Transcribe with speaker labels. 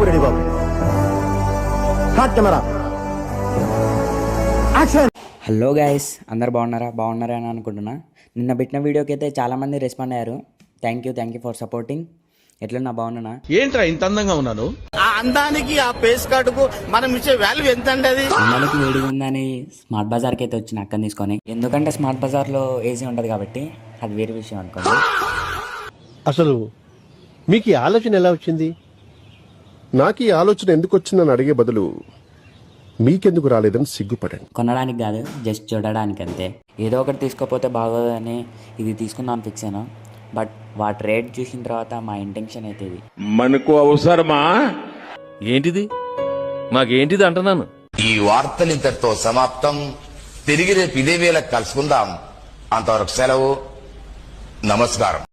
Speaker 1: బాబు ready బాబు. Start camera action.
Speaker 2: Hello guys, అందరు బాగున్నారా అని అనుకుంటున్నా. నిన్న పెట్టిన వీడియోకి అయితే చాలామంది రెస్పాండ్ అయ్యారు. Thank you for supporting. ఎట్లన్నా బాగున్నా?
Speaker 3: ఏంట్రా ఇంత అందంగా ఉన్నాను?
Speaker 4: ఆ అందానికి ఆ పేస్ కార్డుకు మనం ఇచ్చే వాల్యూ ఎంత అండి? అది
Speaker 2: అందరికి వేడిగా ఉందని స్మార్ట్ బజార్కి అయితే వచ్చిన అక్కని తీసుకొని. ఎందుకంటే స్మార్ట్ బజార్లో ఏసీ ఉంటుంది కాబట్టి అది వేరే విషయం అనుకోండి.
Speaker 5: అసలు మీకు ఈ ఆలోచన ఎలా వచ్చింది?
Speaker 6: నాకు ఈ ఆలోచన ఎందుకు వచ్చిందని అడిగే బదులు మీకెందుకు రాలేదని సిగ్గుపడండి.
Speaker 2: కొనడానికి కాదు, జస్ట్ చూడడానికి అంతే. ఏదో ఒకటి తీసుకోపోతే బాగోదని ఇది తీసుకుందాం ఫిక్స్ అయినా. బట్ వాటి రేట్ చూసిన తర్వాత మా ఇంటెన్షన్ అయితే ఇది
Speaker 3: మనకు అవసరమా? ఏంటిది? మాకేంటిది అంటున్నాను.
Speaker 7: ఈ వార్తలు ఇంతటితో సమాప్తం. తిరిగి రేపు ఇదే వేళ కలుసుకుందాం. అంతవరకు సెలవు. నమస్కారం.